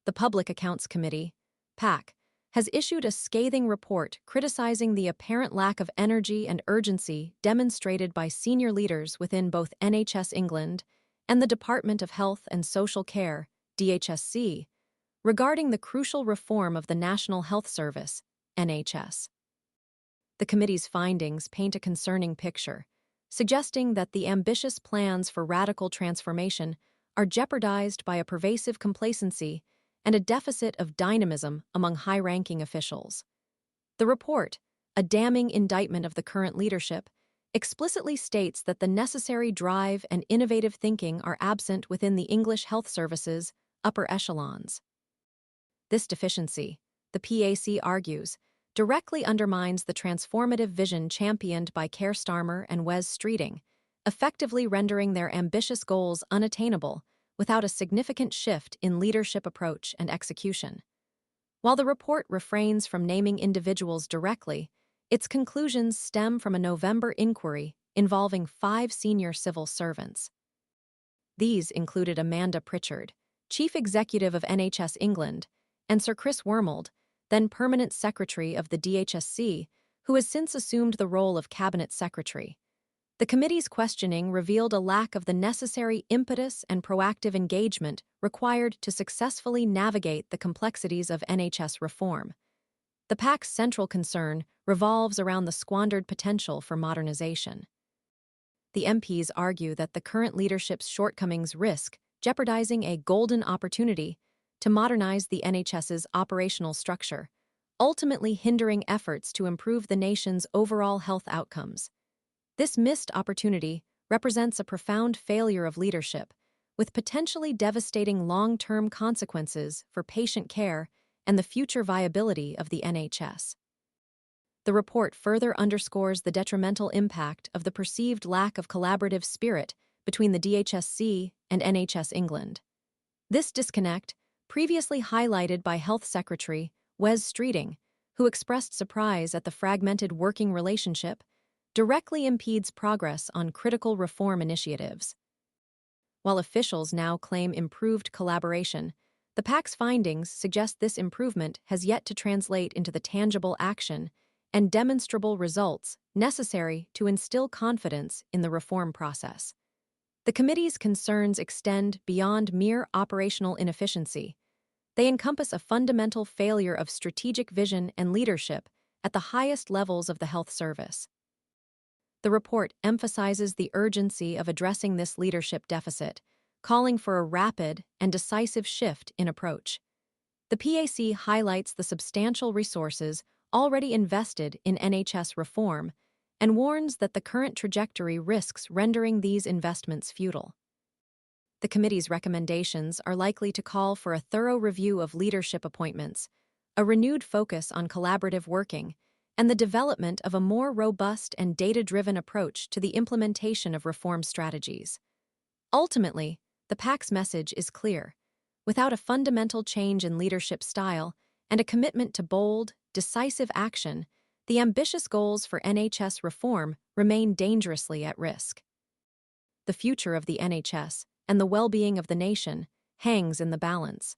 The Public Accounts Committee, PAC, has issued a scathing report criticizing the apparent lack of energy and urgency demonstrated by senior leaders within both NHS England and the Department of Health and Social Care, DHSC, regarding the crucial reform of the National Health Service, NHS. The committee's findings paint a concerning picture, suggesting that the ambitious plans for radical transformation are jeopardized by a pervasive complacency and a deficit of dynamism among high-ranking officials. The report, a damning indictment of the current leadership, explicitly states that the necessary drive and innovative thinking are absent within the English health service's upper echelons. This deficiency, the PAC argues, directly undermines the transformative vision championed by Keir Starmer and Wes Streeting, effectively rendering their ambitious goals unattainable without a significant shift in leadership approach and execution. While the report refrains from naming individuals directly, its conclusions stem from a November inquiry involving 5 senior civil servants. These included Amanda Pritchard, Chief Executive of NHS England, and Sir Chris Wormald, then Permanent Secretary of the DHSC, who has since assumed the role of Cabinet Secretary. The committee's questioning revealed a lack of the necessary impetus and proactive engagement required to successfully navigate the complexities of NHS reform. The PAC's central concern revolves around the squandered potential for modernization. The MPs argue that the current leadership's shortcomings risk jeopardizing a golden opportunity to modernize the NHS's operational structure, ultimately hindering efforts to improve the nation's overall health outcomes. This missed opportunity represents a profound failure of leadership, with potentially devastating long-term consequences for patient care and the future viability of the NHS. The report further underscores the detrimental impact of the perceived lack of collaborative spirit between the DHSC and NHS England. This disconnect, previously highlighted by Health Secretary Wes Streeting, who expressed surprise at the fragmented working relationship, directly impedes progress on critical reform initiatives. While officials now claim improved collaboration, the PAC's findings suggest this improvement has yet to translate into the tangible action and demonstrable results necessary to instill confidence in the reform process. The committee's concerns extend beyond mere operational inefficiency. They encompass a fundamental failure of strategic vision and leadership at the highest levels of the health service. The report emphasizes the urgency of addressing this leadership deficit, calling for a rapid and decisive shift in approach. The PAC highlights the substantial resources already invested in NHS reform and warns that the current trajectory risks rendering these investments futile. The committee's recommendations are likely to call for a thorough review of leadership appointments, a renewed focus on collaborative working, and the development of a more robust and data-driven approach to the implementation of reform strategies. Ultimately, the PAC's message is clear. Without a fundamental change in leadership style and a commitment to bold, decisive action, the ambitious goals for NHS reform remain dangerously at risk. The future of the NHS and the well-being of the nation hangs in the balance.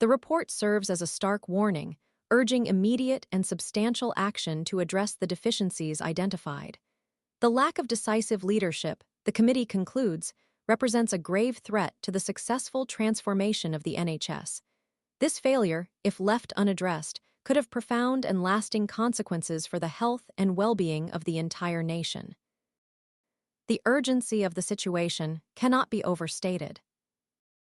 The report serves as a stark warning, urging immediate and substantial action to address the deficiencies identified. The lack of decisive leadership, the committee concludes, represents a grave threat to the successful transformation of the NHS. This failure, if left unaddressed, could have profound and lasting consequences for the health and well-being of the entire nation. The urgency of the situation cannot be overstated.